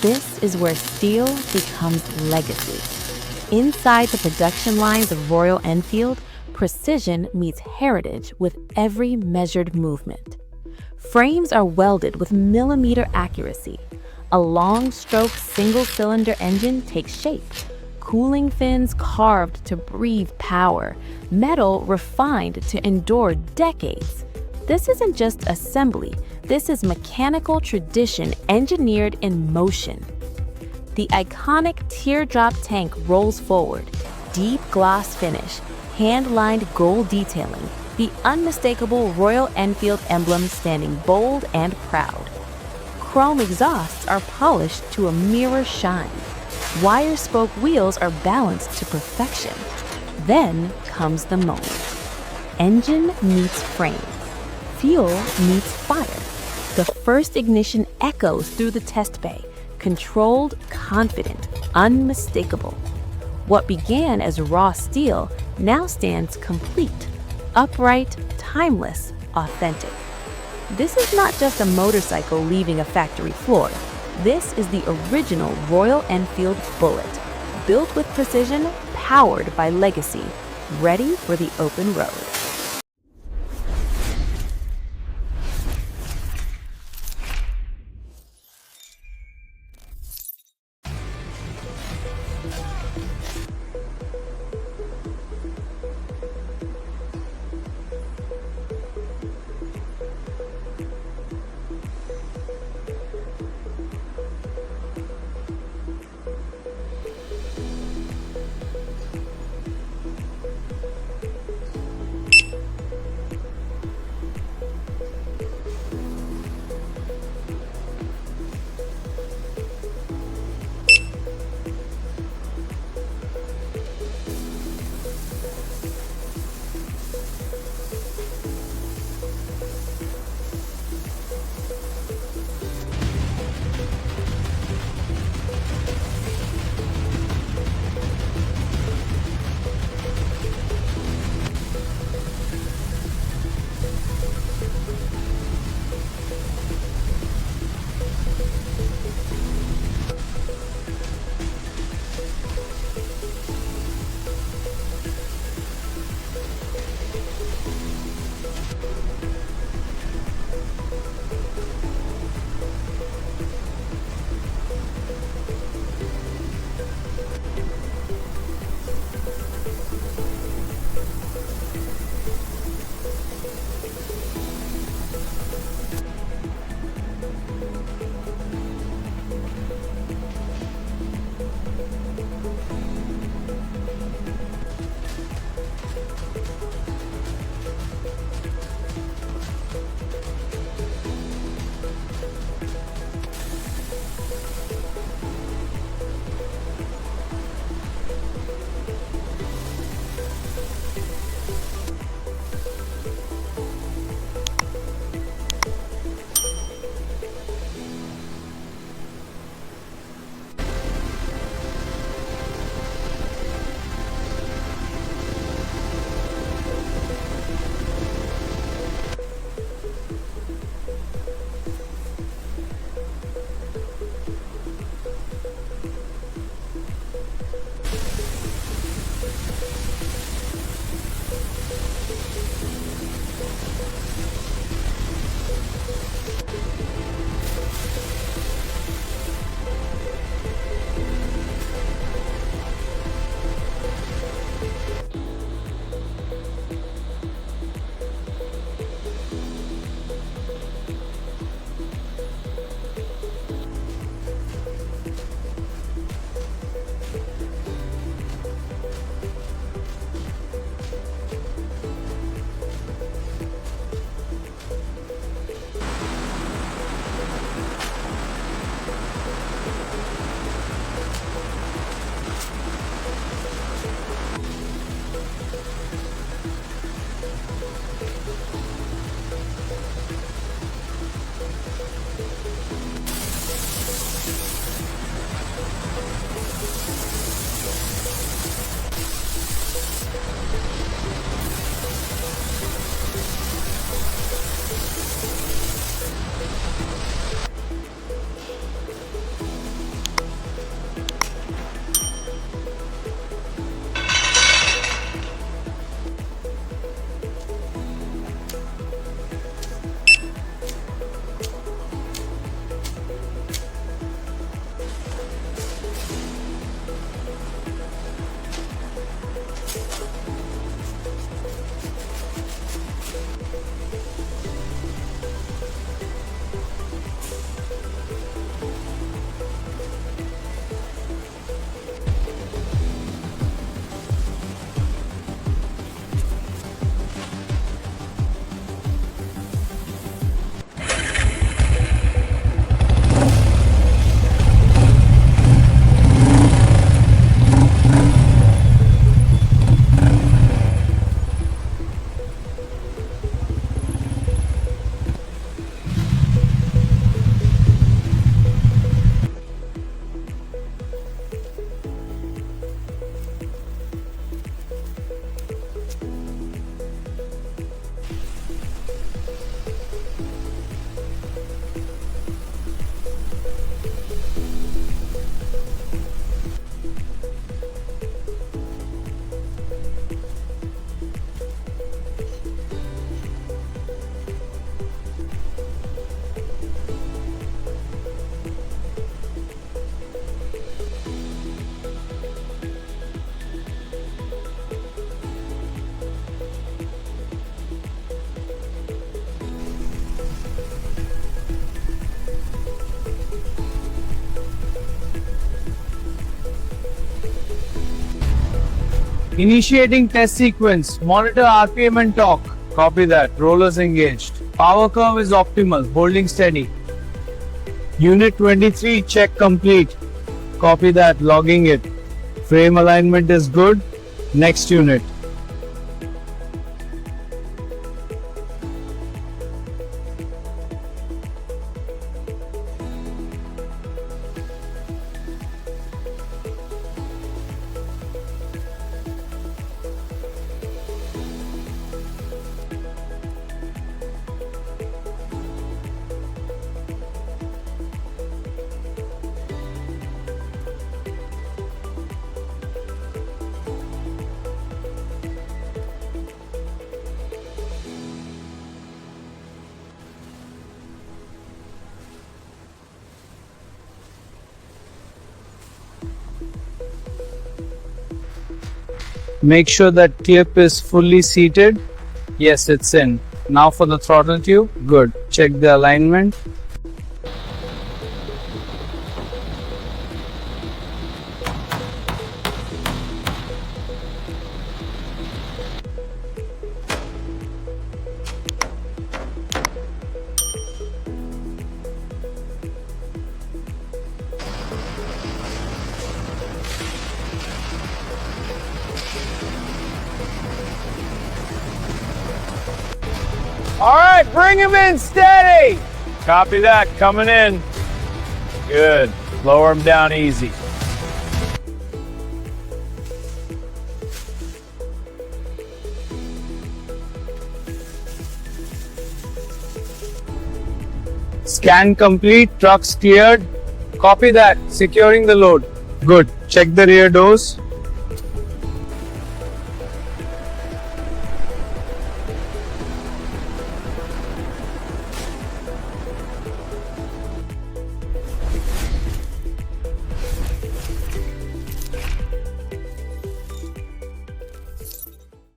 This is where steel becomes legacy. Inside the production lines of Royal Enfield, precision meets heritage with every measured movement. Frames are welded with millimeter accuracy. A long-stroke single-cylinder engine takes shape. Cooling fins carved to breathe power. Metal refined to endure decades. This isn't just assembly. This is mechanical tradition engineered in motion. The iconic teardrop tank rolls forward. Deep gloss finish, hand-lined gold detailing, the unmistakable Royal Enfield emblem standing bold and proud. Chrome exhausts are polished to a mirror shine. Wire spoke wheels are balanced to perfection. Then comes the moment. Engine meets frame. Fuel meets fire. The first ignition echoes through the test bay. Controlled, confident, unmistakable. What began as raw steel now stands complete, upright, timeless, authentic. This is not just a motorcycle leaving a factory floor. This is the original Royal Enfield Bullet, built with precision, powered by legacy, ready for the open road. Initiating test sequence. Monitor RPM and torque. Copy that. Rollers engaged. Power curve is optimal. Holding steady. Unit 23 check complete. Copy that. Logging it. Frame alignment is good. Next unit. Make sure that clip is fully seated. Yes, it's in. Now for the throttle tube. Good. Check the alignment. All right, bring him in steady. Copy that, coming in. Good. Lower him down easy. Scan complete, trucks cleared. Copy that, securing the load. Good. Check the rear doors.